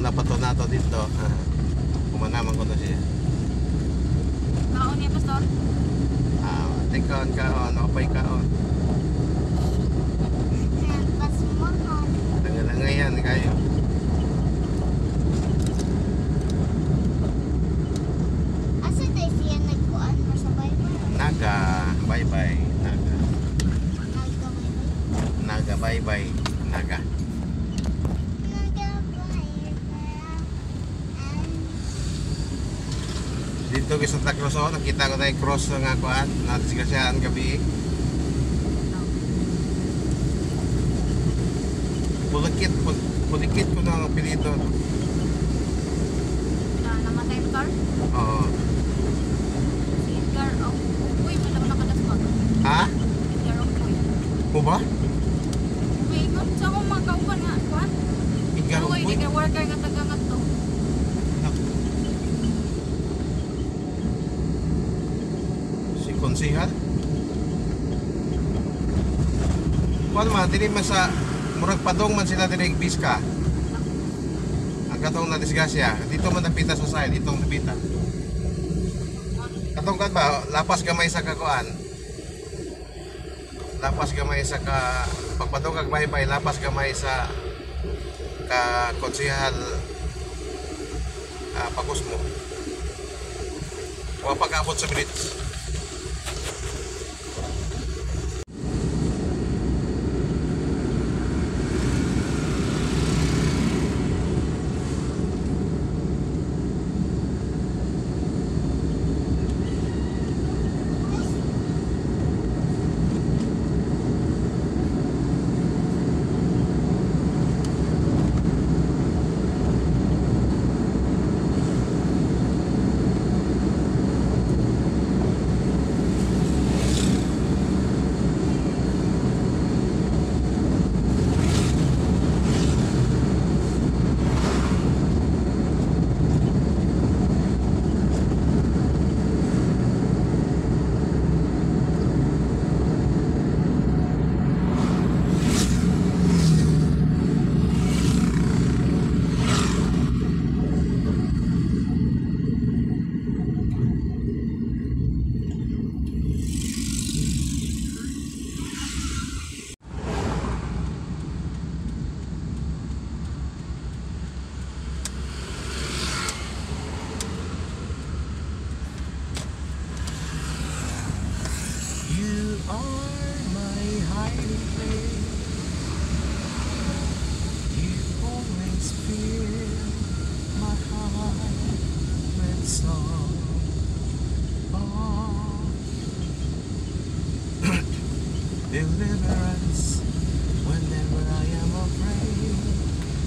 na pa to nato dito. Kumanaman ko na siya. Kaon niya, Pastor? Kaon, opay kaon. Tanggalangay yan kayo. Asa tayo siya nagkuan mo sa Bible? Naga, bye-bye. Naga. Naga, bye-bye. Naga. Dito sa Santa Cruz, nakita ko na yung cross ng kuan, nadisgrasyahan gabi. Pulikit ko ng pilito. Namatay mo, Car? Oo. Si Edgar, uy, may naman nakadaspag. Ha? Edgar, uy. Mo ba? Uy, sa akong mga kauban nga, kuhan? Edgar Uy, Uy? di ka worker nga tagangat to. Si Konsihal? Kuan man, dili man sa murag padong man sila dili Biska. Ang katong na disgrasya, dito man napita sa side, itong napita. Katong kan ba, lapas gamay sa kakuan. Lapas gamay sa ka pagpadong kag bye-bye, lapas gamay sa ka konsihal pagos mo. O pag-abot sa bridge. Deliverance whenever I am afraid,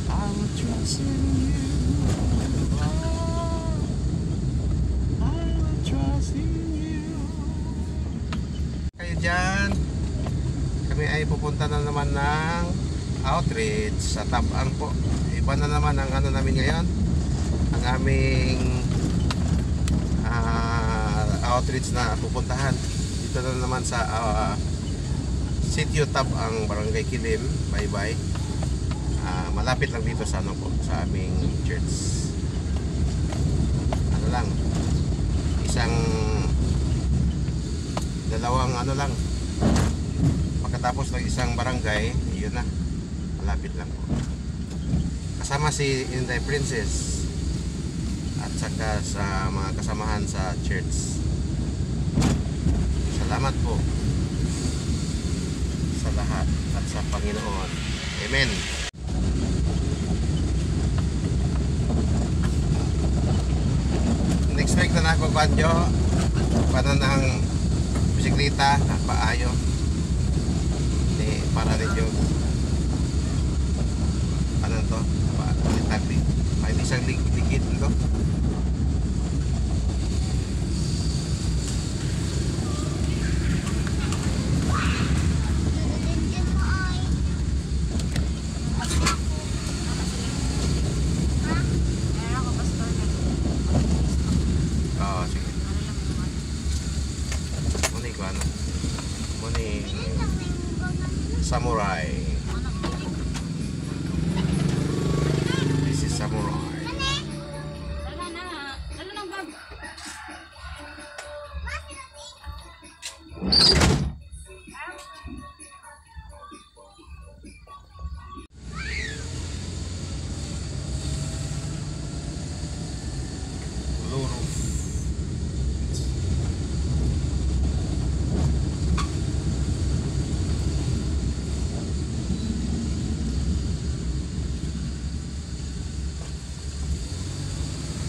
I will trust in you. Oh, I will trust in you. Kayo dyan, kami ay pupunta na naman ng outreach sa Tabang po. Iba na naman ang ano namin ngayon, ang aming outreach na pupuntahan. Dito na naman sa Sitio Tabang, Barangay Kilim, bye-bye. Malapit lang dito sa ano po, sa aming church. Ano lang, dalawang ano lang. Pagkatapos ng isang barangay, yun na, malapit lang po. Kasama si Inday Princess at saka sa mga kasamahan sa church. Salamat po sa lahat at sa Panginoon. Amen. Next week na ako badyo para ng bisikleta na paayo para ninyo ano to para isang ligid nito. Samurai. This is Samurai.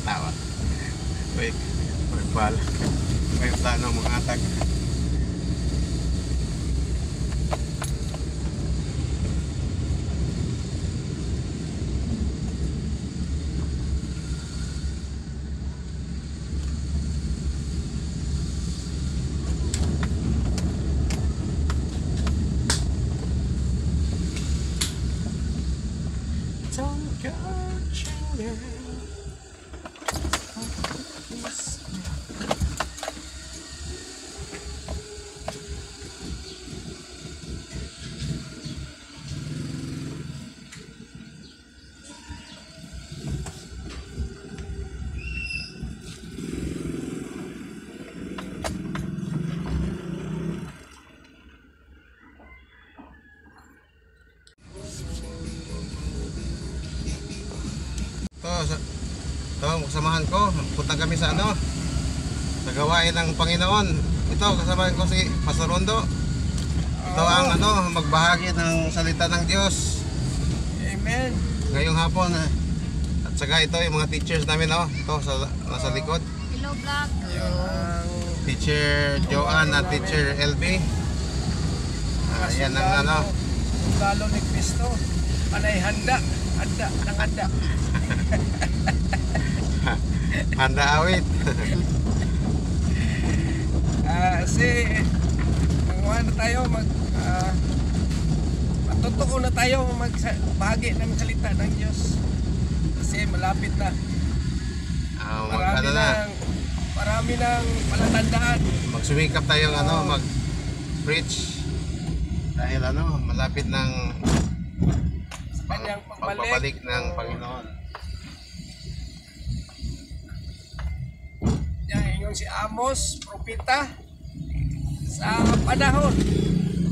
Tawa. May bala. May plano mga atag. Don't go changing. Kasamahan ko, punta kami sa ano, sa gawain ng Panginoon. Ito, kasamahan ko si Pastor Rondo. Ito ang ano, magbahagi ng salita ng Diyos. Amen. Ngayong hapon. At saka ito yung mga teachers namin, oh. Ito, nasa likod. Hello vlog. Teacher Joanne at Teacher LB. Yan ang ano. Sundalo ni Kristo. Panay handa. Handa ng handa. Handa awit. Kasi magawa na tayo matutuo na tayo magbahagi ng salita ng Diyos. Kasi malapit na. Marami ng palatandaan. Magsumikap tayong ano, mag-preach. Dahil ano, malapit ng kanyang pagbabalik ng Panginoon. Yan yung si Amos, propeta. Sa panahon,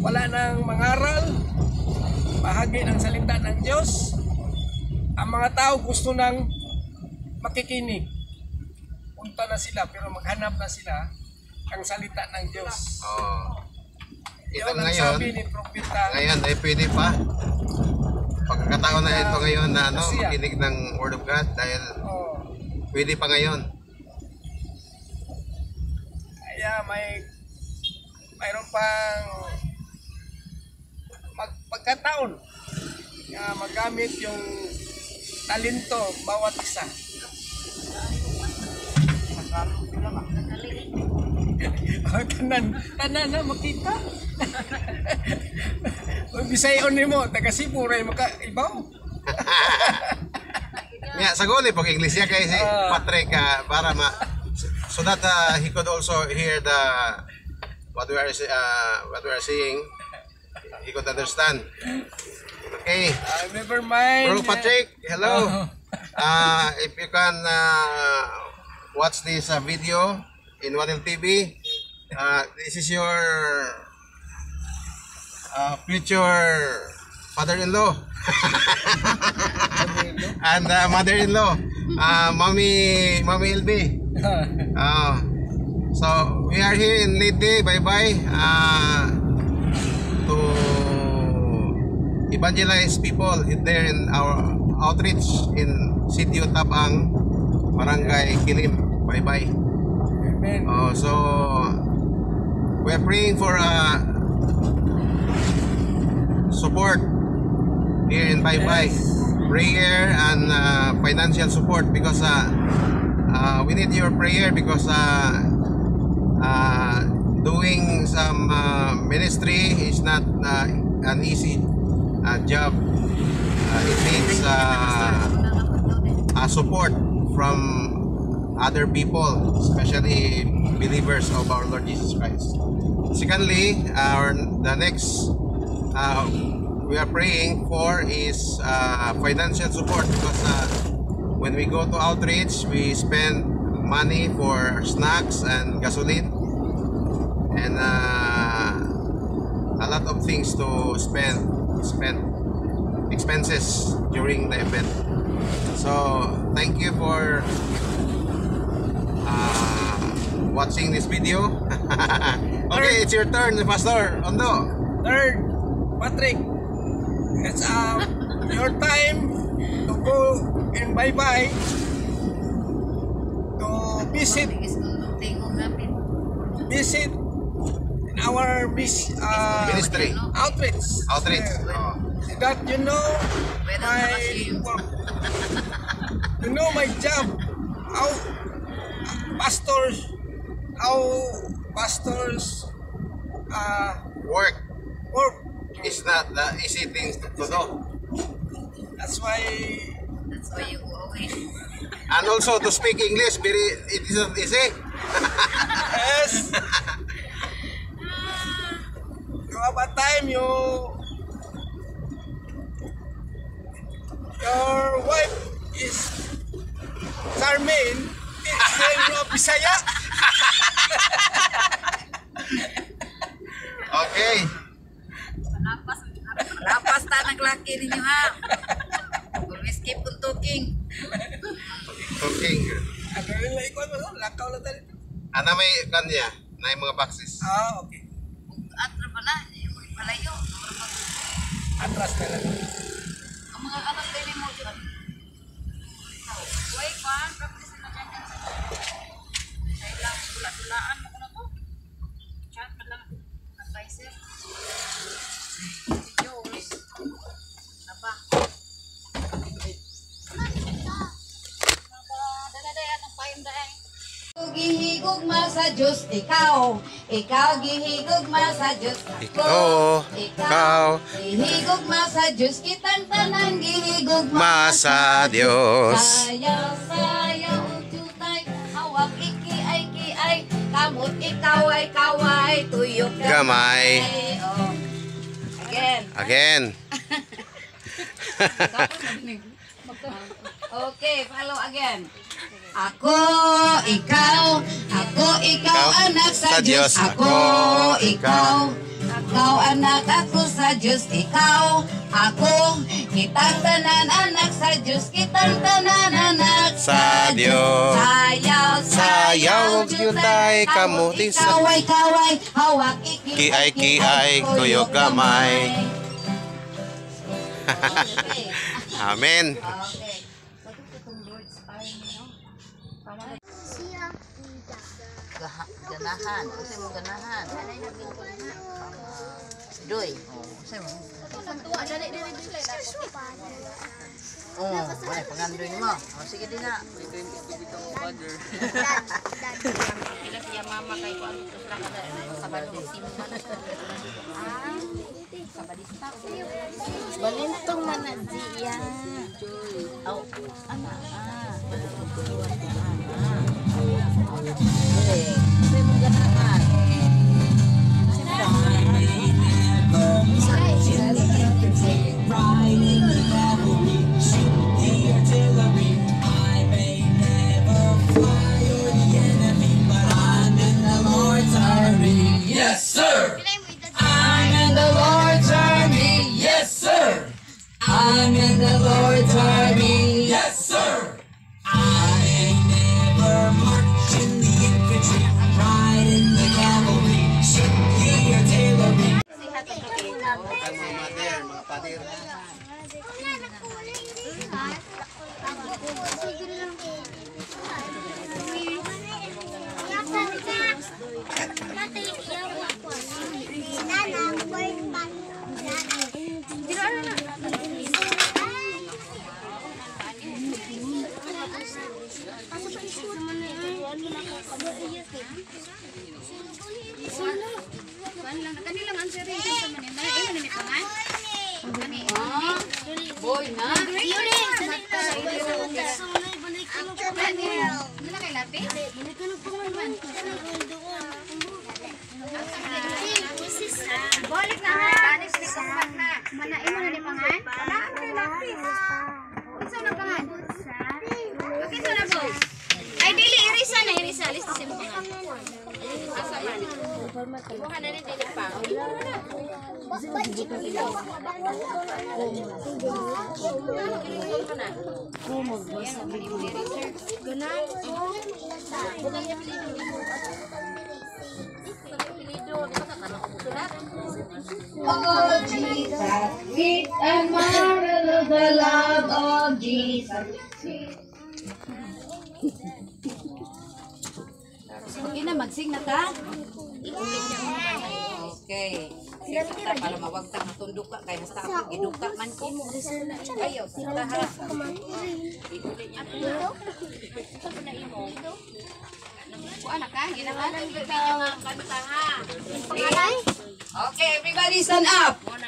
wala nang mangaral, bahagi ng salita ng Diyos. Ang mga tao gusto nang makikinig. Punta na sila, pero maghanap na sila ang salita ng Diyos. Ito Yun ang ngayon, sabi ni propeta. ngayon ay pwede pa. Pagkakataon na ito ngayon na ano, Siya. makinig ng Word of God dahil pwede pa ngayon. Kaya mayroon pang pagkataon na magamit yung talento bawat isa. Tanan na makita. Bisayon nimo taga Cebu ray makaibaw. Nga sagoli pag English kay si Patrick para so that he could also hear what we are saying. He could understand. Okay. Never mind. Bro Patrick, hello. If you can watch this video in Wadil TV, this is your future father-in-law and mother-in-law, Mommy LB. So we are here in Leyte, bye-bye, to evangelize people there in our outreach in Sitio Tabang, Barangay Kilim, bye-bye. Amen. So we are praying for support here in Bye-Bye. Prayer and financial support because we need your prayer because doing some ministry is not an easy job. It needs support from other people, especially believers of our Lord Jesus Christ. Secondly, the next we are praying for is financial support because when we go to outreach, we spend money for snacks and gasoline and a lot of things to spend expenses during the event. So thank you for watching this video. Okay, it's your turn, Pastor Ondo. Third, Patrick, it's your time to go and bye-bye. visit in our Ministry. outreach. Outreach. Oh. That you know my work. You know my job. How pastors Work work. is not the easy thing to do. That's why you always. And also to speak English, it isn't easy. yes. You have a time your wife is Charmaine. It's saying Bisaya. Okay. Lapas ta naglaki ninyo ha. Always keep on talking. Talking. Ano rin lang ikaw mo? Lakaw lang tayo. Ano may kanya? Na yung mga boxes. Okay. Atra pa na, yung malayo. Atras ka lang. Ang mga anak din mo dyan. Uy, Kwan, practice na dyan yan. Dahil lang, tula-tulaan mo ko na to. Chat pa lang. Advisor. Videos. Apa? Dala-dala, anong pahindahan? Gihigugma sa Diyos, ikaw gihigugma sa Diyos, Ikaw gihigugma sa Diyos, kitang tanan gihigugma sa Diyos. Sayaw, ututay, hawak iki-ay, kamot ikaway, tuyok Gamay. Oh. Again. Okay, follow again. Ako, ikaw, anak sa Diyos. Ako, ikaw anak ako sa Diyos. Ikaw, ako, kitang tanan anak sa Diyos. Kitang tanan anak Sa Diyos. Sayaw, jutay, kamuti sa kaway, hawak Kiay, tuyok gamay. Okay. Amen. Okay. Ganahan. Kasi mo ganahan. Doy. Kasi mo. Boleh pangandoy mo. Sige din na. Siya mama kay ko ang tusla ka sabado magsimba. Sabadista. Balintong manadjiya. Oh, ana. Yes, sir. I'm in the Lord's army. Yes, sir. I'm in the Lord's army. Yes, sir. I ain't never marched in the infantry, ride in the cavalry, shoot the artillery. Mga pader. Kanilang answer rin sa manila. Ay, manimit pa man? Boy na? Nala kay lapis? Balik na ha! Banis ni Kumbat ha! Manain mo na ni Pangan? Wala kay lapis! Isa na Pangan? Bakit na po? Ay, dili, irisa na, irisa. Alis na si Pangan. Asa man? Ibuhan na rin dili pa. Oh Jesus, sweet and marvelous the love of Jesus. Okay na, magsing na ta? Okay. Kita para mawagtang na tundok ka, kaya hasta ako giduka man ko. Ayaw, sila ha. Anak ka, ginawa ng video nga kanta ha. Okay, everybody stand up. 1,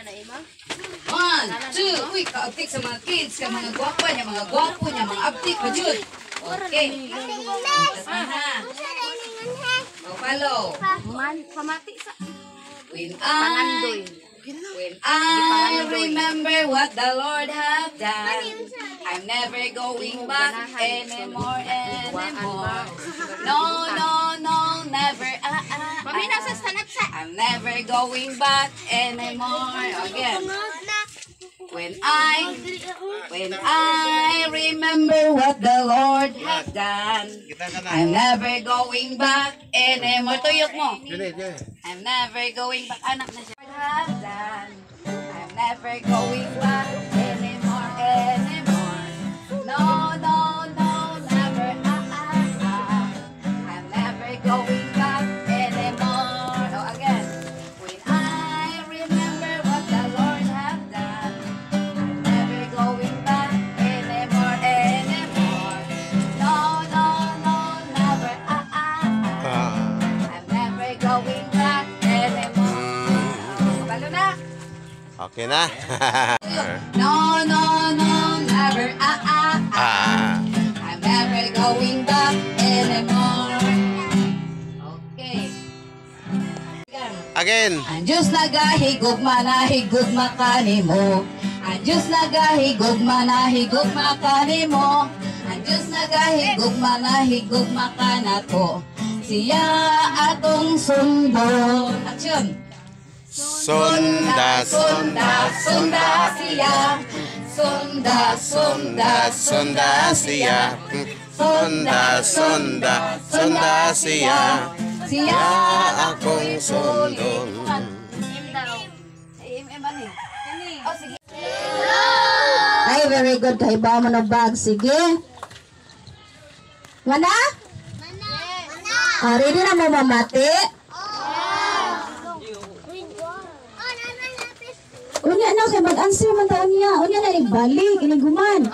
2, uy, kaabtik sa mga kids, sa mga gwapo niya, mga abtik, majud. Okay. Ha. O, follow. Pamati sa When I remember what the Lord have done, I'm never going back anymore. No, never. Pamina sa sanat sa. I'm never going back anymore. Again. When I remember what the Lord have done, Kita ka na. I'm never going back anymore. Tuyok mo. Dili. I'm never going back. Anak na siya. Have done. I'm never going back anymore. No, never. I'm never going back anymore. Oh, again. When I remember what the Lord have done, I'm never going back anymore. No, never. I'm never going back anymore. Balo na. Okay na. No, never. I'm never going back anymore. Okay. Again. Ang Diyos nagahigugma na higugma kanimo. Ang Diyos nagahigugma na higugma kanimo. Ang Diyos nagahigugma na higugma kanato. Siya atong sundon. Action. Sonda siya. Sonda siya. Sonda siya. Siya akong sundon. Oh, sige. Ay, very good. Kaiba mo ng bag. Sige. Mana? Ready na mo mamati? Unya na, kay mag-answer man taon niya. Unya na, nagbalik. Iniguman.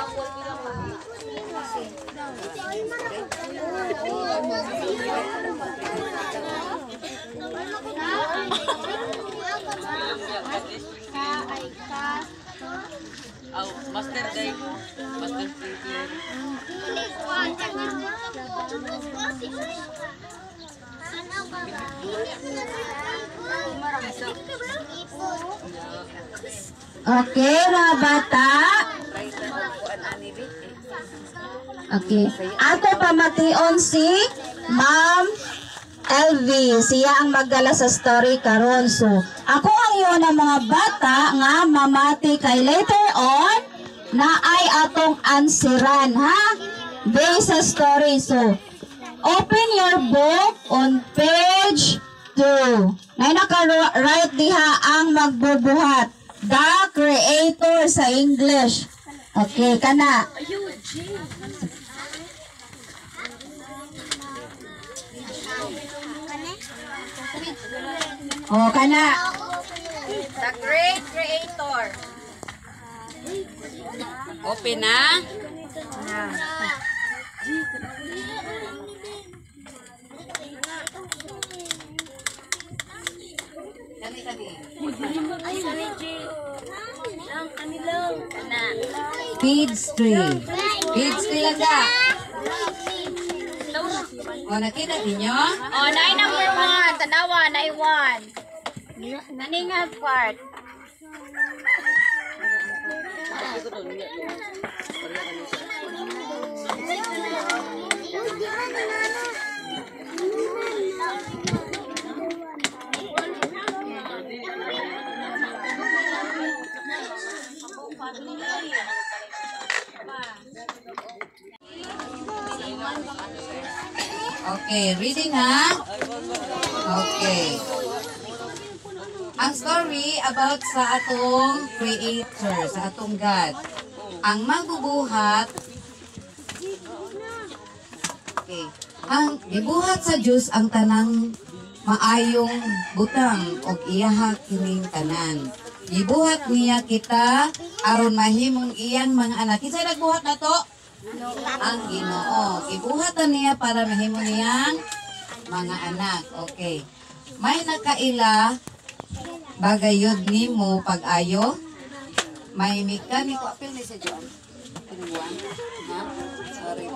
Master Day, Master Printer. Okay, mga bata. Okay. Ako pamation si Ma'am LV. Siya ang magdala sa story karon. So, ako ang iyon ng mga bata nga mamati kay later on na ay atong answeran, ha? Based sa story. So, open your book on page 2. Ngay naka-write diha ang magbubuhat. The Creator sa English. Okay, kana. Oh, kana. The Great Creator. Open na. Page 3. Page 3 lang ka. O, nakita ninyo? Oh, nai number 1. Tanawa, nai 1. Naninga part. Okay, reading ha? Okay. Ang story about sa atong Creator, sa atong God. Ang magbubuhat, Okay. Ang gibuhat sa Dios ang tanang maayong butang og iyaha kining tanan. Gibuhat niya kita aron mahimong iyang mga anak. Kinsa nagbuhat nato? Ang Ginoo. Gibuhatan niya para mahimo niyang mga anak. Okay. May nakaila bagayod nimo pag-ayo. May mekaniko apil ni sa John. Pinuwan. Ha? Sorry.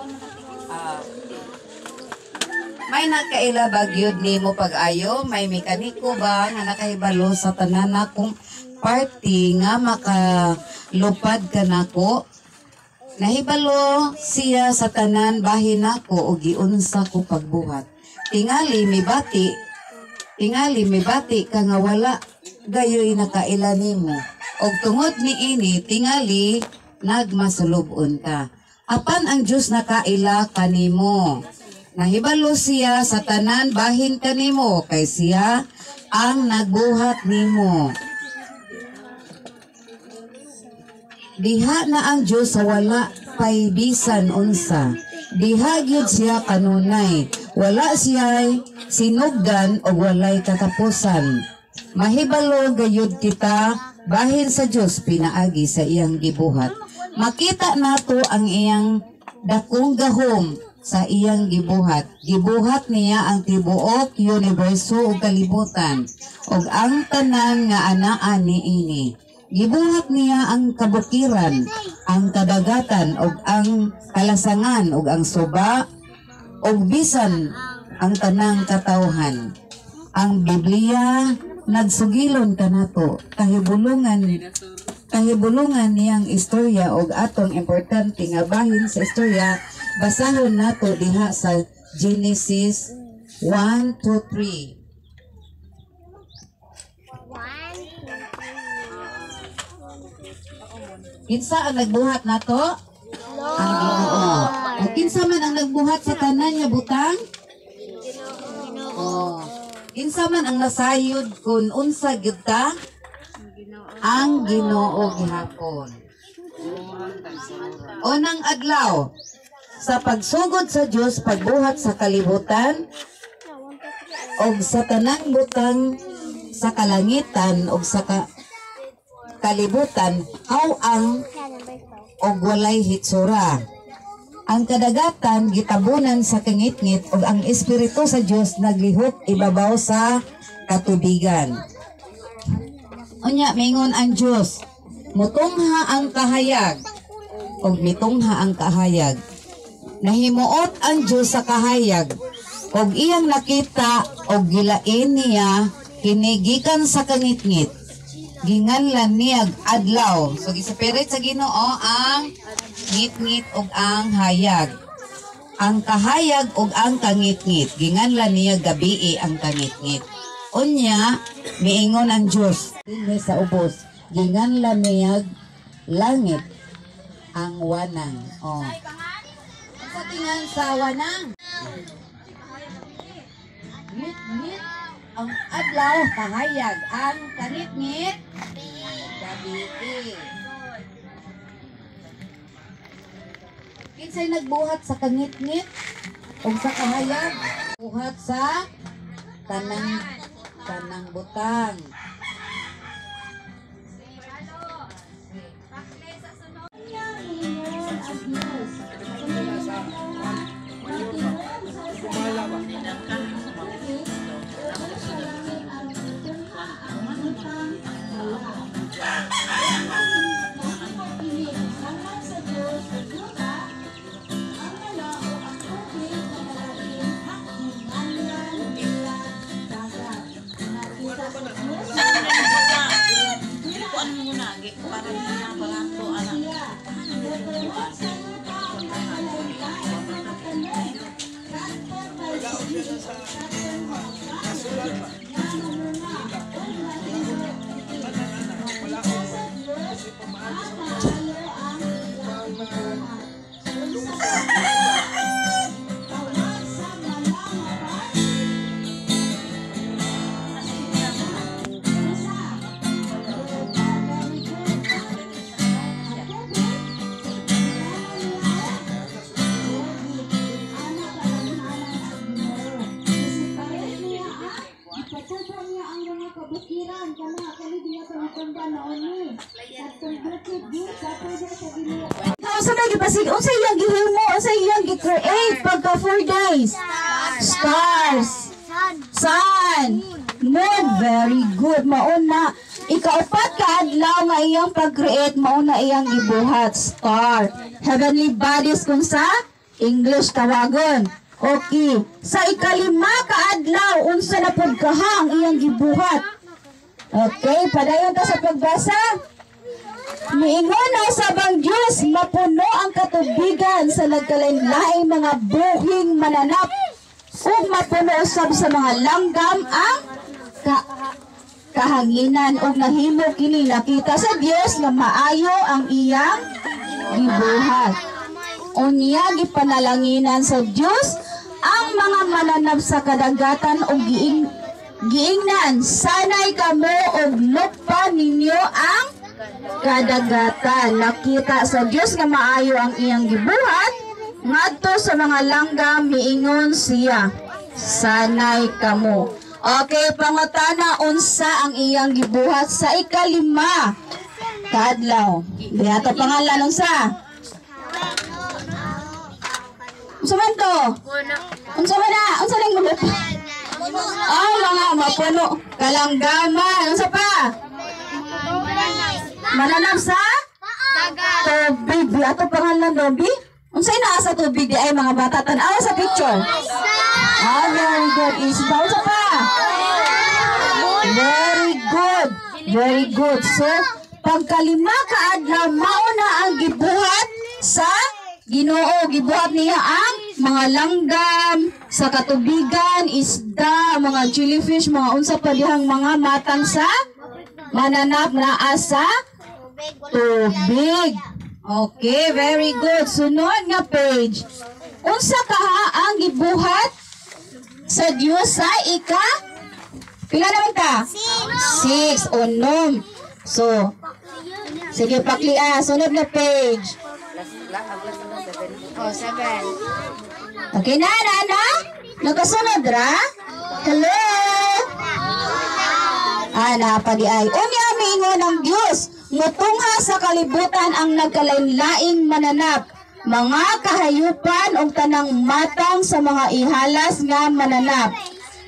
May nakaila bagyod nimo pag-ayo, may mekaniko ba nga nakahibalo sa tanan akong party nga makalupad ka nako? Nahibalo siya sa tanan bahin nako og giunsa ko pagbuhat. Tingali may bati ka nga wala gayoy nakaila nimo. Og tungod niini tingali nagmasulubon ka. Apan ang Dios nakaila kanimo. Nahibalo siya sa tanan bahin kanimo kay siya ang nagbuhat nimo. Diha na ang Dios sa wala pay bisan unsa. Diha gyud siya kanunay. Wala siya sinugdan o walay katapusan. Mahibalo gayud kita bahin sa Dios pinaagi sa iyang gibuhat. Makita nato ang iyang dakong gahom sa iyang gibuhat. Gibuhat niya ang tibuok universo ug kalibutan ug ang tanan nga anaan niini. Gibuhat niya ang kabukiran, ang kadagatan ug ang kalasangan ug ang suba ug bisan ang tanang katawhan. Ang Biblia nagsugilon kanato kahibulungan niyang istorya ug atong importante nga bahin sa istorya. Basahon nato diha sa Genesis 1 to 3. Kinsa ang nagbuhat nato? Ang Ginoo. Ug kinsa man ang nagbuhat sa tanan nga butang? Oh. Kinsa man ang nasayod kun unsa gyud ta? Ang Ginoo gihapon. Unang adlaw sa pagsugod sa Dios pagbuhat sa kalibutan og sa tanang butang sa kalangitan og sa kalibutan ang og walay hitsura. Ang kadagatan gitabunan sa kangitngit ug ang espiritu sa Dios naglihok ibabaw sa katubigan. Unya mingon ang Dios, mutungha ang kahayag ug mitungha ang kahayag. Nahimuot ang Diyos sa kahayag og iyang nakita og gilain niya kinigikan sa kangitngit. Ginganlan niya adlaw. So gisapirit sa Ginoo ang ngitngit og ang hayag. Ang kahayag og ang kangitngit. Ginganlan niya gabii ang kangitngit. Unya miingon ang Diyos dinhi sa ubos. Ginganlan niya langit ang wanang. Oh. Sa tingan sa wanang. Ngit-ngit ang adlaw kahayag ang kangit-ngit gabii. Kinsay nagbuhat sa kangit-ngit o sa kahayag? Buhat sa tanang butang. basig unsa iyang gihimo, unsa iyang gi-create pagka 4 days? Stars, sun, moon. Very good. Mauna ikaupat ka adlaw nga iyang pag-create, mauna iyang gibuhat star. Heavenly bodies kung sa English tawagon. Okay. Sa ikalima ka adlaw unsa na pud kahang iyang gibuhat? Okay, padayon ta sa pagbasa. Miingon na sabang Diyos, mapuno ang katubigan sa nagkalain-laing mga buhing mananap ug mapuno usab sa mga langgam ang kahanginan ug nahimo kini nakita sa Dios nga maayo ang iyang gibuhat. Unya gipanalanginan sa Dios ang mga mananap sa kadagatan ug giingnan sanay kamo og lupa ninyo ang kadagatan. Nakita sa Dios nga maayo ang iyang gibuhat ngadto sa mga langgam miingon siya sanay kamo. Okay, pangutana unsa ang iyang gibuhat sa ikalima kadlaw? Diha to pangalan unsa? Unsa man to? Unsa man na? Unsa ning mulut? Oh, mga mapuno kalanggaman. Unsa pa? Mananap sa tubig. Diha to pangalan Dobby? Unsay naa sa tubig di ay mga bata tan-aw sa picture? Ah, very good. Isda unsa pa? Very good. Very good. So, pagkalima ka adlaw mao na ang gibuhat sa Ginoo. Gibuhat niya ang mga langgam sa katubigan, isda, mga jellyfish, mga unsa pa dihang mga matang sa mananap na asa tubig. Okay, very good. Sunod nga page. Unsa kaha ang gibuhat sa Dios sa pila naman ta? 6. Unom. So, sige paklia. Sunod na page. Oh, 7. Okay na, nakasunod ra? Hello? Napagi ay. Unya miingon ang Dios, mutungha sa kalibutan ang nagkalain-laing mananap, mga kahayupan ug tanang matang sa mga ihalas nga mananap.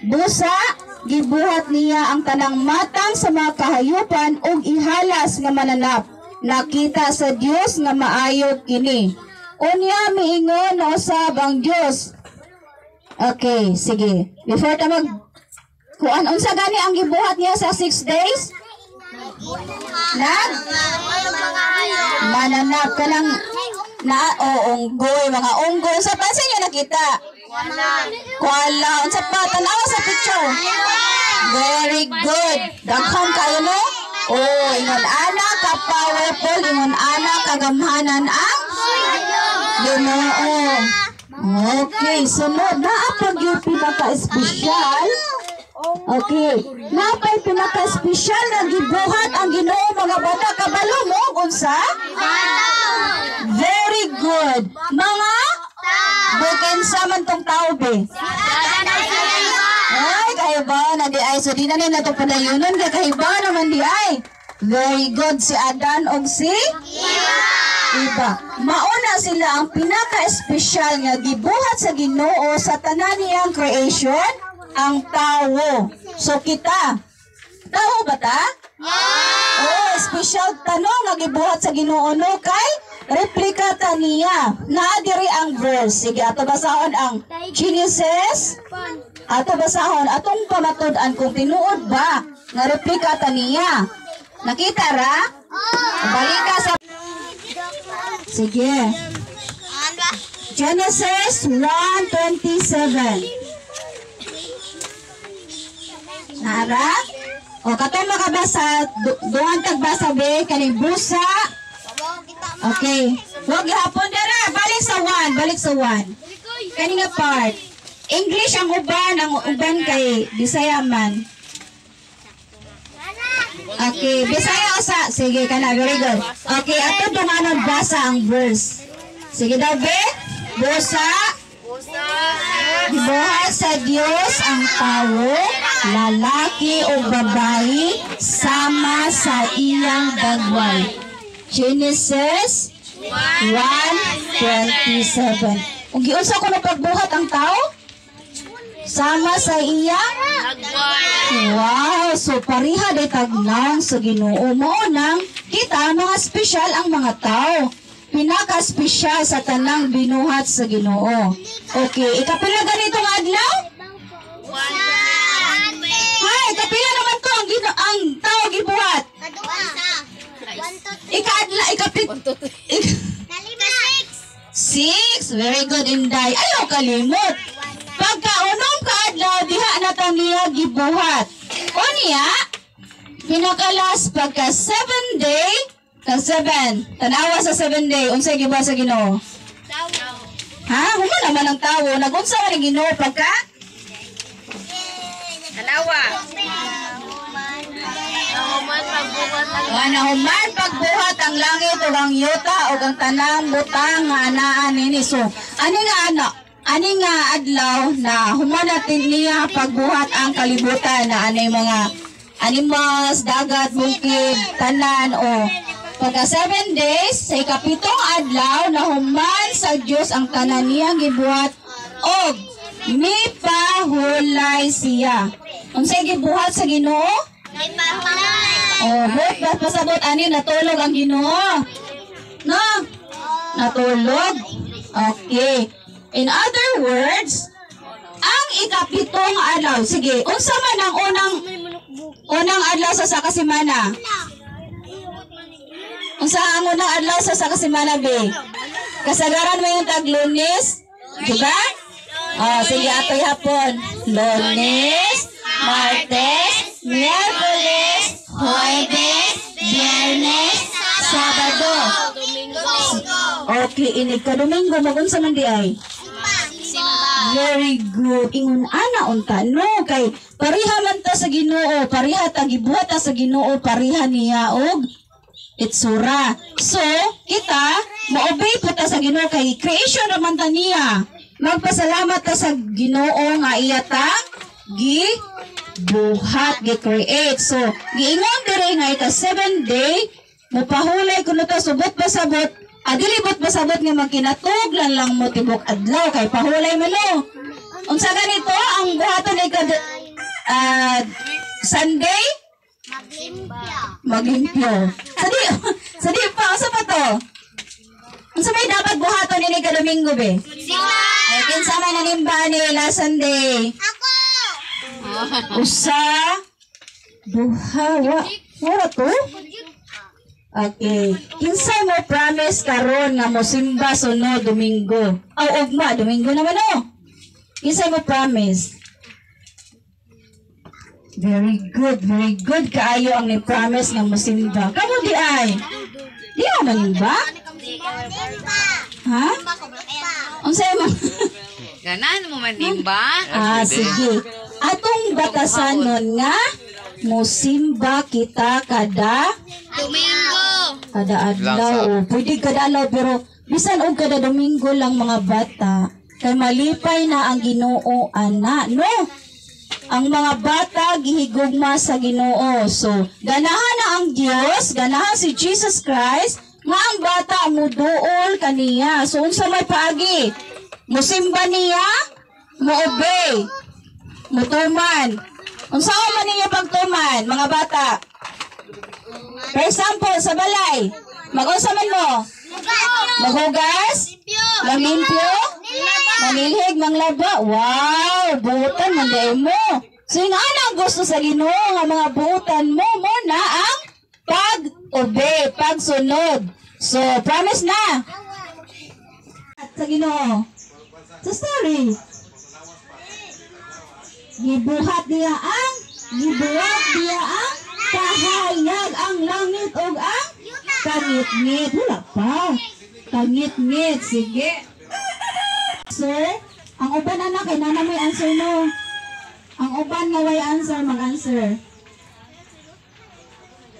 Busa, gibuhat niya ang tanang matang sa mga kahayupan ug ihalas nga mananap. Nakita sa Dios nga maayo kini. Unya miingon na usab ang Dios. Okay, sige. Before ta kuan unsa gani ang gibuhat niya sa 6 days? Mananap kanang unggoy, mga unggoy. Sa pansin niyo nakita? Kuala. Unsa pa tanawa sa picture? Very good. Daghang kayo no? Oh, ingon ana ka powerful, ingon ana kagamhanan ang Ginoo. Okay, sunod na apag yung pinaka-espesyal. Okay, napay pinaka-espesyal na gibuhat ang Ginoo mga bata. Kabalo mo unsa? Very good. Mga bukin sa man tong tao be. Ay, kahiba na di ay. So di na nila ito padayunan. Kahiba naman di ay. Very good si Adan o si Eva. Mauna sila ang pinaka-espesyal nga gibuhat sa Ginoo sa tanan niyang creation, ang tao. So kita, tao ba ta? Oh, special tanong nga gibuhat sa Ginoo no kay replika ta niya. Naa diri ang verse. Sige, ato basahon ang Genesis. Ato basahon atong pamatud-an kung tinuod ba nga replika ta niya. Nakita ra? Balik ka sa sige. Genesis 1:27. Nara? O katong makabasa, duhan tagbasa be kaning busa. Okay. Wag gihapon dara, balik sa 1. Kaning part. English ang uban kay Bisaya man. Okay, Bisaya usa. Sige kana, very good. Okay, ato dumanon basa ang verse. Sige daw be. Busa. Gibuhat sa Dios ang tao, lalaki o babae, sama sa iyang dagway. Genesis 1:27. 27. Kung giunsa ko na pagbuhat ang tao? Sama sa iya? Wow, so pariha day tagnaw sa Ginoo. Mao nang kita mga special ang mga tao. Pinaka-special sa tanang binuhat sa Ginoo. Okay, ikapila ganito nga adlaw? Hay, kapila naman to ang tao gibuhat. Ikapit. 6. Very good, Inday. Ayaw kalimot. Pagkaunong kaadlaw diha na taniya gibuhat. O niya, pinakalas pagka 7 day, ka 7. Tanawa sa 7 day. Unsay gibuhat sa Ginoo? Ha? Huma naman ang tawo. Nagunsa man ang Ginoo pagka? Nahuman pagbuhat ang langit o ang yuta o ang tanang butang nga anaan nini. So, ani nga adlaw na human natin niya pagbuhat ang kalibutan na anay mga animals, dagat, bukid, tanan o pagka 7 days sa ikapitong adlaw na human sa Dios ang tanan niya gibuhat og mipahulay siya. Unsay gibuhat sa Ginoo? Buhat pasabot ani natulog ang Ginoo. No? Natulog. Okay. In other words, ang ikapitong adlaw. Sige, unsa man ang unang adlaw sa kasimana? Unsa ang unang adlaw sa kasimana, be? Kasagaran mo yung tag-Lunes? Diba? Sige, atoy hapon. Lunes, Martes, Miyerkules, Huwebes, Biyernes, Sabado. Okay, inig ka Domingo, magunsa man di ay? Very good. Ingon ana unta no kay pariha man ta sa Ginoo, pariha ta gibuhat ta sa Ginoo, pariha niya og itsura. So, kita mo-obey po ta sa Ginoo kay creation naman ta niya. Magpasalamat ta sa Ginoo nga iya ta buhat, gi-create. So, giingon dire nga ika 7 day, mupahulay kuno ta subot pasabot, adilibot pasabot nga magkinatuglan lang mo tibok adlaw kay pahulay man no. Unsa ganito ang buhaton ika Sunday? Maglimpyo. Sadi pa sa pa to. Unsa may dapat buhaton ini ka Domingo be? Ay kinsa man nanimba ni last Sunday? Usa buhawa wala to. Okay, kinsay mo promise karon nga mo simba sunod Domingo? Ugma Domingo naman oh. Kinsay mo promise? Very good kaayo ang ni-promise nga mo simba. Kamo di ay? Di mo manimba? Ha? Unsay mo? Ganan mo manimba? Sige. Atong batasan nun nga musimba kita kada adlaw. Pwede kada adlaw pero bisan og kada Domingo lang mga bata. Kay malipay na ang Ginoo ana, no? Ang mga bata gihigugma sa Ginoo. So, ganahan na ang Dios, ganahan si Jesus Christ nga ang bata muduol kaniya. So, unsa may paagi? Musimba niya, mo-obey. Mutuman. Unsa man niya pagtuman, mga bata? For example, sa balay, mag-unsa man mo? Maghugas? Maglimpyo? Manilhig, manglaba? Wow, buutan man day mo. So yung ang gusto sa Ginoo nga mga buutan mo na ang pag-obey, pagsunod. So, promise na. At sa Ginoo. Sa story. Gibuhat diya ang kahayag ang langit o ang kangit-ngit. Wala pa. Kangit-ngit. Sige. Sir, ang uban anak, kay nana may answer no. Ang uban nga way answer, mag-answer.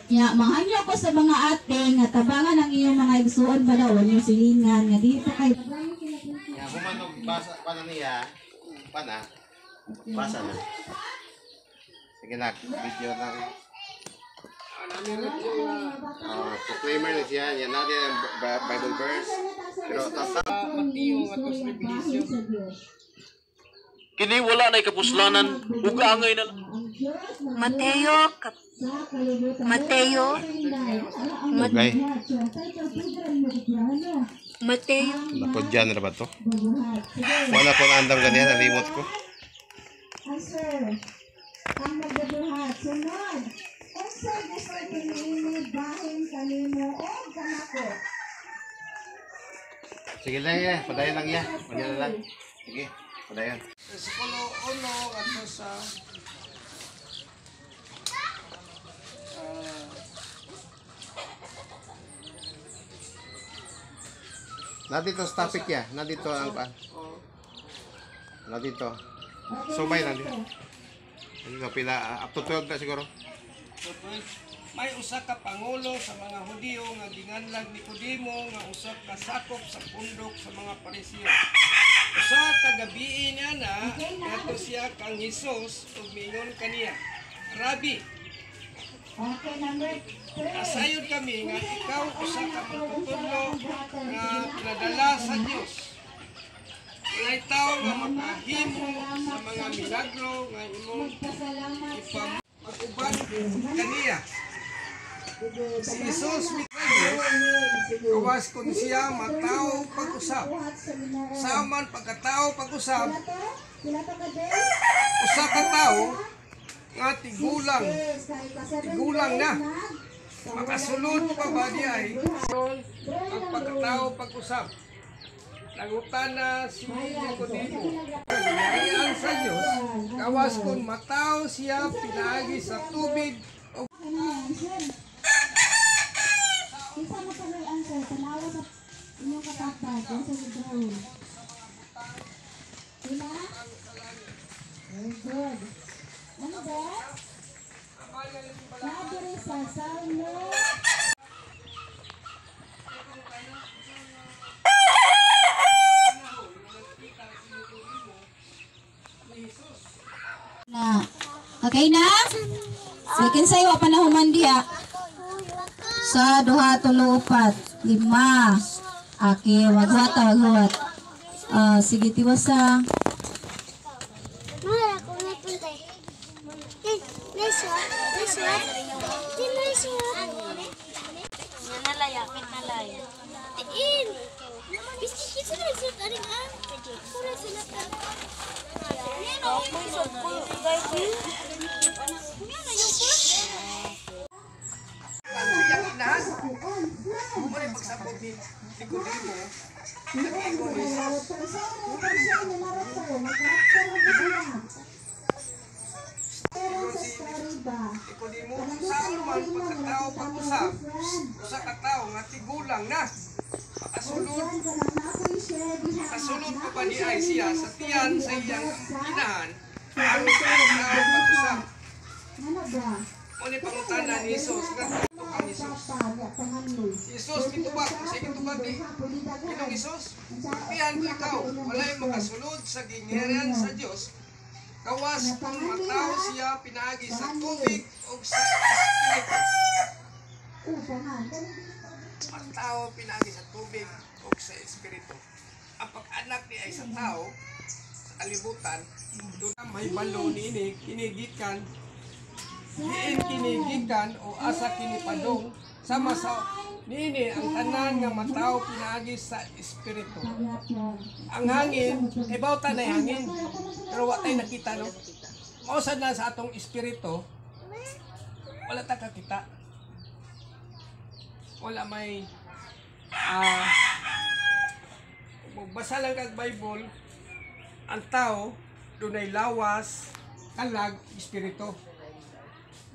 Manghanyo ko sa mga ate nga tabangan ang iyong mga igsuon ba daw, yung silingan nga di pa kay Humanog basa pa niya. Pana. Basa na. Sige na, video lang. Proclaimer na siya. Yan natin ang Bible verse. Mateo nga to sa Revelation. Kini wala na kapuslanan ug angay na lang. Okay. Mateo. Nakodyan na ba to? Wala ko na andam ganyan, nalimot ko. Sige lang ya, padayon lang ya. Padayon lang. Sige, padayon. Versikulo 1 ato sa Nandito sa topic ya, nandito ang pa. Nandito. Subay nandito. Nandito pila, up to 12 na siguro. may usa ka pangulo sa mga Hudiyo nga ginganlag Nicodemo nga usa ka sakop sa pundok sa mga Parisiyo. Usa ka gabi niya na nato siya kang Hesus ug miingon kaniya, Rabi, asayod kami nga ikaw usa ka magtutudlo nga pinadala sa Dios. Walay tao nga makahimo sa mga milagro nga imong ipag-uban kaniya. Si Jesus kawas kun siya matao pag-usap. Saman pagkatao pag-usap, usa ka tao nga tigulang na. Makasulod pa ba di ay ang pagkatao pag-usap. Nangutana si Nicodemo. Ginarian sa Diyos, kawas kun matao siya pinaagi sa tubig o Na. Okay na? Second sayo pa na humandiya. Sa 2, 3, 4, 5. Okay, maghuwat. Sige, tiwasa. Mara ko na punta. Nice one. Nalaya. Tiin. Kita na isot aring an. Pura sila ka. Ako isot ko. Guys, Kunya na yung po. lahat. Muna yung pagsabot ni Nicodemo. Nicodemo, saan man pagkatao pag-usap, usa ka tao nga tigulang na. Makasulod pa ba ni ay siya sa tiyan sa iyang inahan ang pagkatao pag-usap. Muna pangutana ni Jesus ang Jesus kitubag sa kitubag ni Ginong Jesus. Pihan ko ikaw, walay makasulod sa gingharian sa Dios. Kawas kung matao siya pinaagi sa tubig o sa espiritu. Matao pinaagi sa tubig o sa espiritu. Ang pag-anak ni ay sa tao sa kalibutan, doon may balo ni kinigikan diin kinigikan o asa kinipadong sama sa nini ang tanan nga matao pinaagi sa espiritu. Ang hangin, ibaw ta na hangin, pero wa tay nakita no. Mausad na sa atong espiritu, wala ta kakita. Wala may magbasa lang kag Bible, ang tao dunay lawas, kalag, espiritu.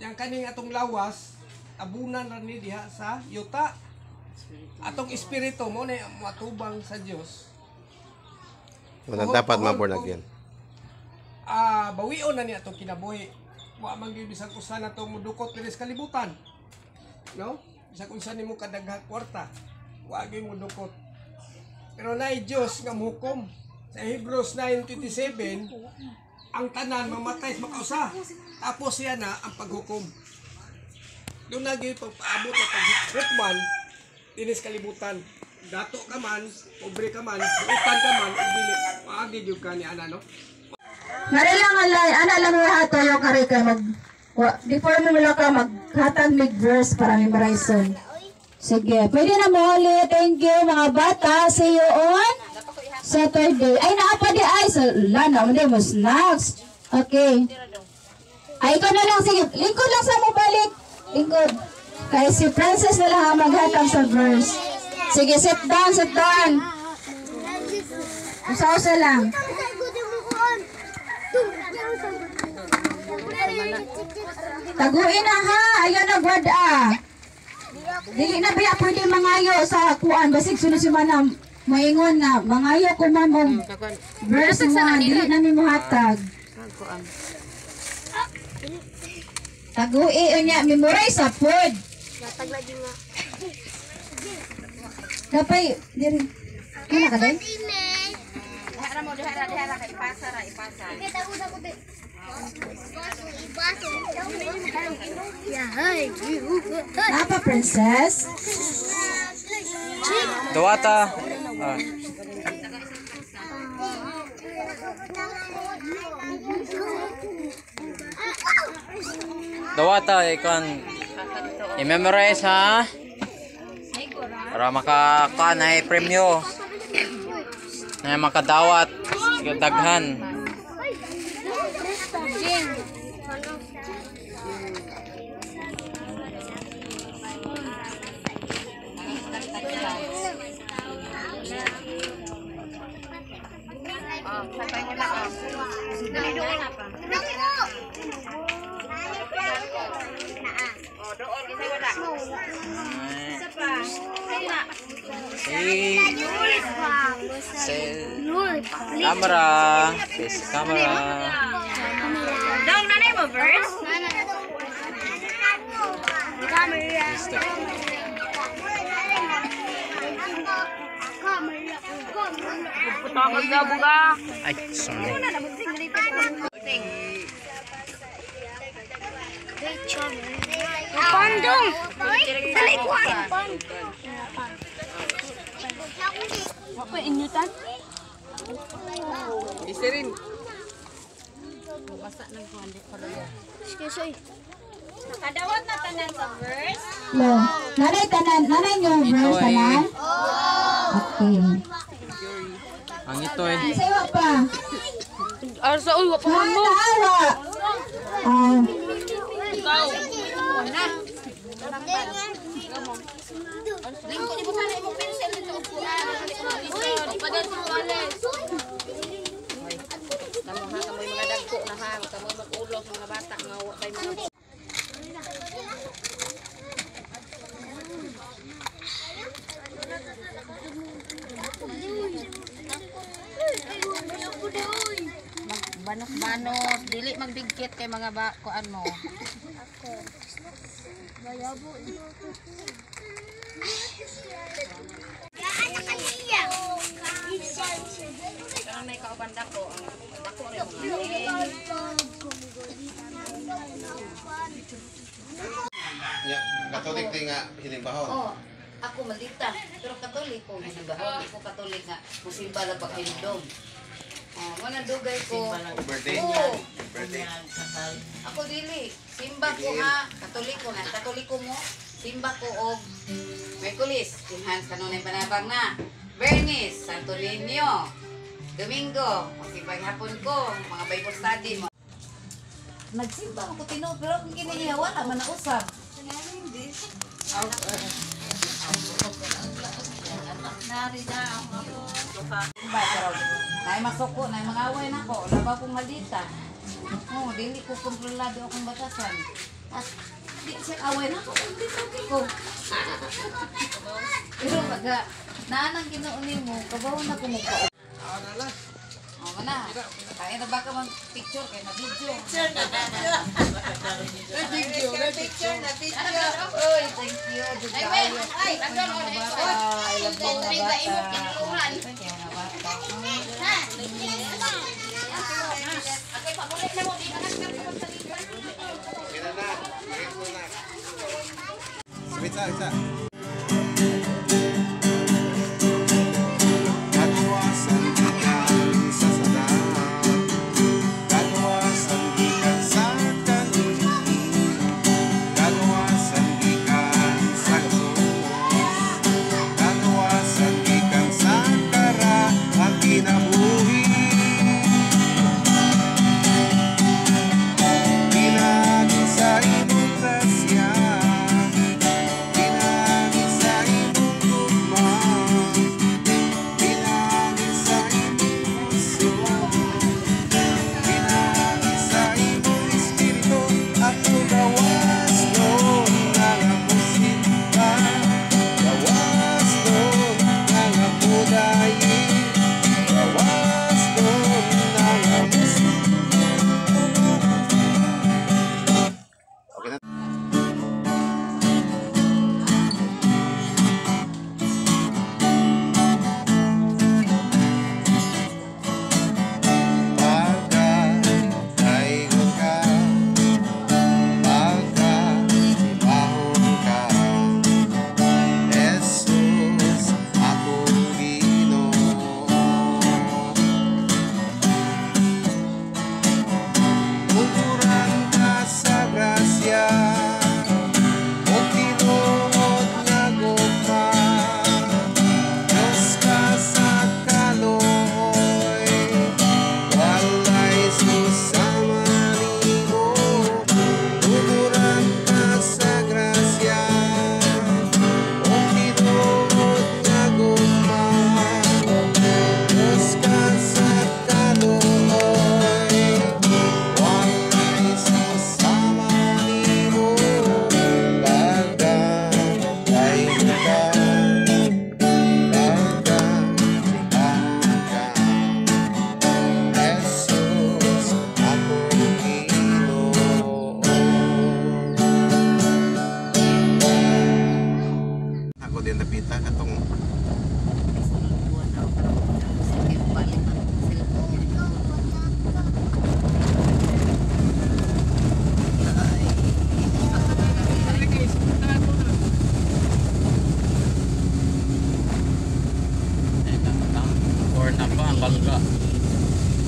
Yang kaning atong lawas, tabunan ra ni diha sa yuta. Atong espiritu mo na matubang sa Dios. Wala dapat ma-born again. Bawion na ni atong kinabuhi. Wa man gyud bisag usa na to mudukot diri sa kalibutan. No? Bisag unsa nimo kadagha kwarta, wa gyud mudukot. Pero naay Dios nga muhukom. Sa Hebrews 9:27, ang tanan mamatay sa makausa. Tapos siya na ang paghukom. Doon na gyud pagpaabot ang paghukman dinis kalibutan. dato ka man, pobre ka man, utan ka man, dili paagi jud ka ni ana no. Ngari lang alay, ana lang mo hato yung kari ka mag before mo wala ka maghatag mig verse para memorize. Sige, pwede na mo ulit. Thank you mga bata. See you on Saturday. Ay, naapa di ay. Lana, hindi mo snacks. Okay. Ay, ikaw na lang. Sige, lingkod lang sa mo balik. Lingkod. Kaya si Princess na lang ang maghatag sa verse. Sige, sit down, sit down. Usa-usa lang. Taguin na ha. Ayaw na gwada. Dili na ba pwede mangayo sa kuan basig sunod si manam moingon nga mangayo ko mamong verse mo dili na mi mohatag. Tagui unya memorize sa pod. Matag lagi nga. Kapay diri. Kana ka day? Dihara mo, dihara kay ipasa ra, ipasa. Apa princess? Dawata. Dawata ikon i-memorize ha. Para makakuha na premyo. Na makadawat daghan. Camera. Camera. Dong, nanay mo verse? Ay, sorry. Pandong. Dali ko. Isa rin. Kadawat na tanan sa verse. No. Nanay tanan, nanay yung verse tanan. Okay. Ang ito eh. Sayo pa. Arsa uy, wa pa Ha, naawa. Lingkod di mo sana imong pencil dito og kuan. Di pa dito kuanes. Tamo ha kamoy mga dagko na ha, kamoy mag-ulo sa mga bata nga wa kay mga banos-banos, dili magdikit kay mga kuan mo. Karang may kauban dako, dako rin Ya, Katolik din nga hinimbahon. Oh, ako malita, pero Katolik ko hinimbahon, di ko Katolik nga musimba lang paghinidom. Oh, wala dugay ko. Birthday. Oo. Birthday. Ako dili, simba ko ha, Katoliko na, Katoliko mo, simba ko og Merkulis, Hans kanunay panabang na, Bernis, Santo Niño, Domingo, masibag hapon ko, mga Bible study mo. Nagsimba ako tino, pero kung kinihiya, wala man na usap. Nay masuko, nay mga away na ko, labaw kong maldita. Oh, dili ko kontrolado akong batasan. At di siya away na ko, dito ko. Pero baga, naanang kinuunin mo, kabaw na kumuko. Oh, mana? Kaya na baka mang picture kay na video. Picture na video. Oy, thank you. Ay, nagdon ko na ito. I love you mga bata. Okay, pabulit na mo. Kaya na. Sabit sa, isa.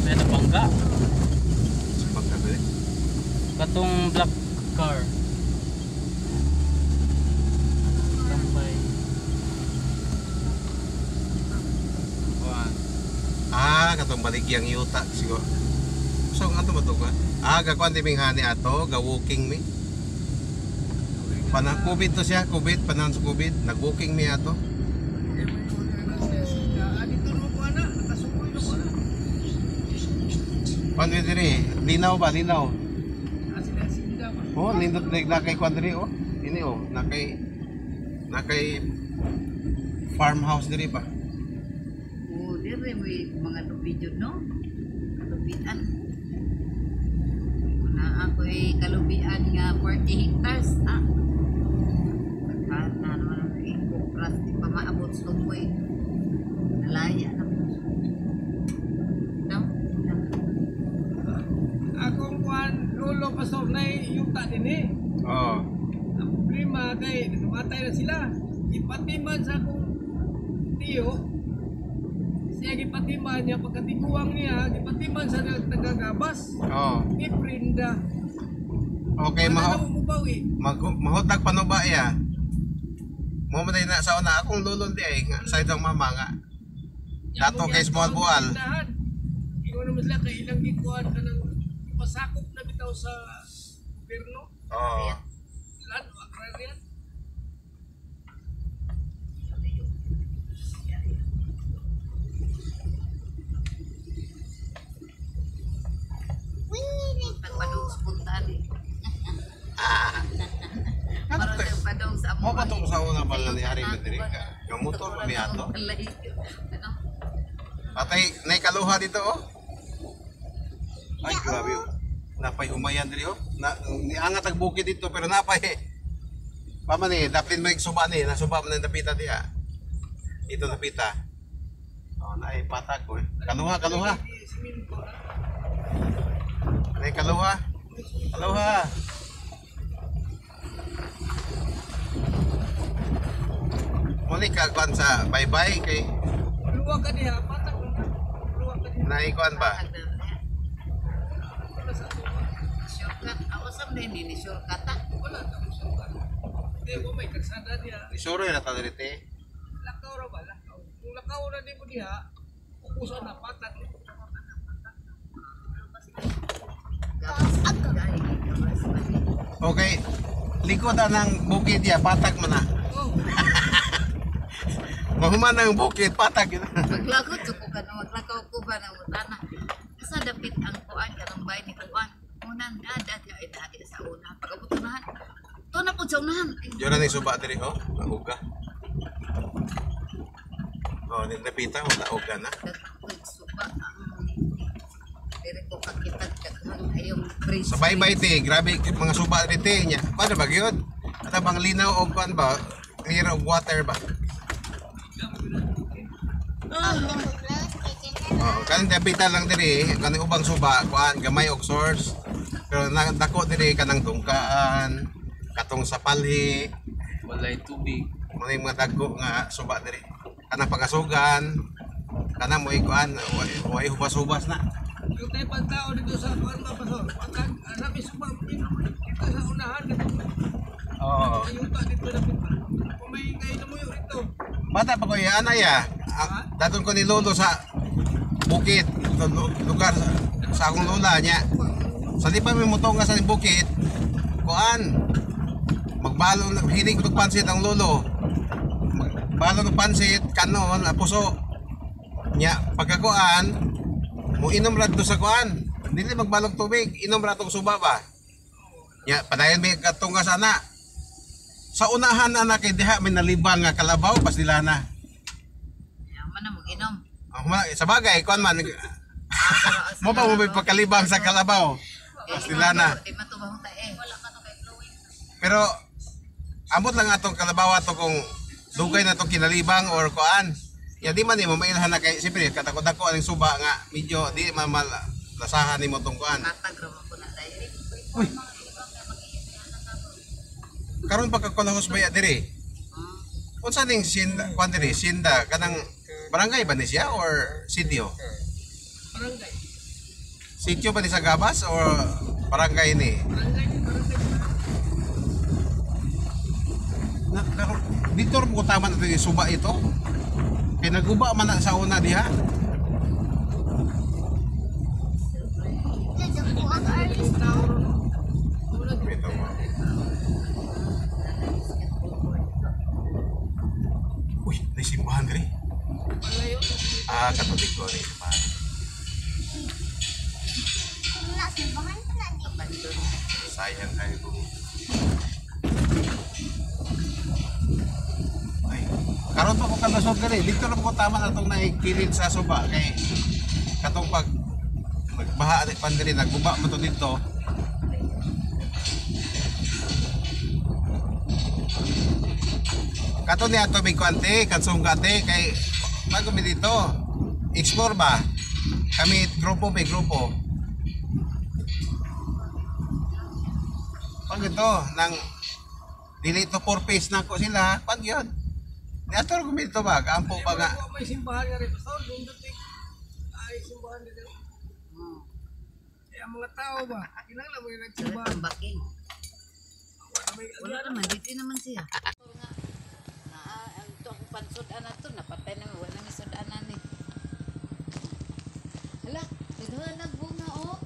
May nabangga. Sa pagkabili. Katong black car. Tambay. Katong baligyang yuta siguro. So nga to ba to ka? Gakuan timing hani ato, ga-walking me. Panang COVID to siya, COVID, panahon sa COVID, nag-walking me ato. Paano diri? Linaw ba? Linaw? Oh, lindot na kay kwan diri oh. Ini oh, nakay farmhouse diri ba? Oh, dire may mga video no? Kalubian. Na ako'y kalubian nga 40 hectares. Na naman ang ikopras di pa maabot sa tumoy. Nalaya na po. No? Akong kuan lulo pastor na yuta din eh. Oh. Ang problema kay nakamatay na sila. Ipatiman sa akong tiyo. Siya gipatiman niya pagkatiguang niya, gipatiman sa tagagabas. Oh. Iprinda. Okay, mahutag pa no ba ya? Mo man na sa una akong lulol di ay nga sa itong mama nga. Dato kay small bual. Ingon naman sila kay ilang gikuan ka ng pasakop na bitaw sa gobyerno. Oh. Land o agrarian. Nagpadong sa puntaan eh. Parang nagpadong sa Mo among. pa tong sa una pa nga ni Ari Madrid ka. Yung motor pa mi ato. Ano? Patay nay kaluha dito oh. Ay grabe oh. Napay humayan diri oh. Niangat ang bukid dito pero napay. Paman ni, dapat mo suba ni, nasuba man ang dapita diha. Ito dapita. Oh, naay patag ko eh. Kaluha, kaluha. Nay kaluha. Kaluha. Muli ka kuan sa bye-bye kay Luwag ka diha, patag na. Luwag ka diha. naay kuan ba? Shortcut. Ako sa mga hindi shortcut ah. Wala ka mo sukat. Hindi mo may karsada diha. Isuro na ta diri. Lakaw ra ba? Lakaw. Kung lakaw na di mo diha, upusan na patag. Okay. Likodan ng bukid ya, patag mo na. Oh, Mahuman ng bukid, patag yun. Maglakot ko ka na maglakaw ko ba ng utana. Sa dapit ang kuan ka ng bahay ni kuan. Unang dada niya ay dati sa una. Pagkabutunahan. Ito na po sa unahan. Diyo na ni suba diri oh, nahuga. Oh, ni napita mo nahuga na. Suba ang pero ko kakitag kaghan ayong bridge. Sa bye-bye te, grabe mga suba diri nya. Paano ba gyud? Ata bang linaw og kuan ba? Clear of water ba? Oh, kanang dapita lang diri, kanang ubang suba, kuan gamay og source. Pero dako diri kanang tungkaan, katong sa palhi, Walay tubig. mga mga dagko nga suba diri. Kanang pagasugan, kanang mo ikuan, way hubas-hubas na. yung tayo pagtao dito sa kuan ba pastor? Patag, sabi suba dito sa unahan dito. Oo. Ayuta dito na pita. Kung may kayo mo yung ito. Bata pa ko yan ay datong ko ni lolo sa bukid, lugar sa akong lola niya. Sa di pa may mutong nga sa bukid, kuan, magbalo, hiling ko ng pansit ang lolo. Magbalo ng pansit, kanon, puso. Nya, pagkakuan, mo inom ra do sa kuan. Dili magbalog tubig, inom ra tong suba ba. Nya, padayon may katunga sana. Sa unahan na kay diha may nalibang nga kalabaw pas nila na. Yaman na mag-inom. Sa bagay, kuan man. Mo pa mo may pagkalibang sa kalabaw. Pas nila na. Di matubahong tayo eh. Wala ka to kay flowing. Pero amot lang atong kalabaw ato kung dugay na tong kinalibang or kuan. Ya di man mo mailhan na kay siyempre katakot-dako ang suba nga medyo di man lasahan nimo tong kuan. Matag ra ko na tayo. Uy. Karon pagkakulahos baya diri. Unsa ning sinda kuan diri? Sinda kanang barangay ba ni siya or sitio? Barangay. Sityo ba ni sa Gabas or barangay ni? Dito mo tama na yung suba ito. Pinaguba man na sa una diha. Ito mo. Uy, may simbahan rin. Katolik ko rin. Sayang kayo kung ay, karon pa ko kalusot ka rin. Dito lang ko tama na itong naikilid sa suba. Kay katong pag magbaha at pandiri, nagbuba mo to dito. Kato niya ito may kuante, katsungkate, kay bago mi dito. Explore ba? Kami grupo, may grupo. Pag ito, nang dili to purpose na ko sila, pag yun. Niator ko dito ba? Kaampo pa nga. May simbahan nga rin, Pastor. Ay, simbahan nila. Kaya mga tao ba? Kinala mo yung nagsimbahan. Baking. Wala naman, dito naman siya. Ang ito akong pansudan na ito, napatay naman, wala naman sudan na ni. Hala, naghanag bunga oh.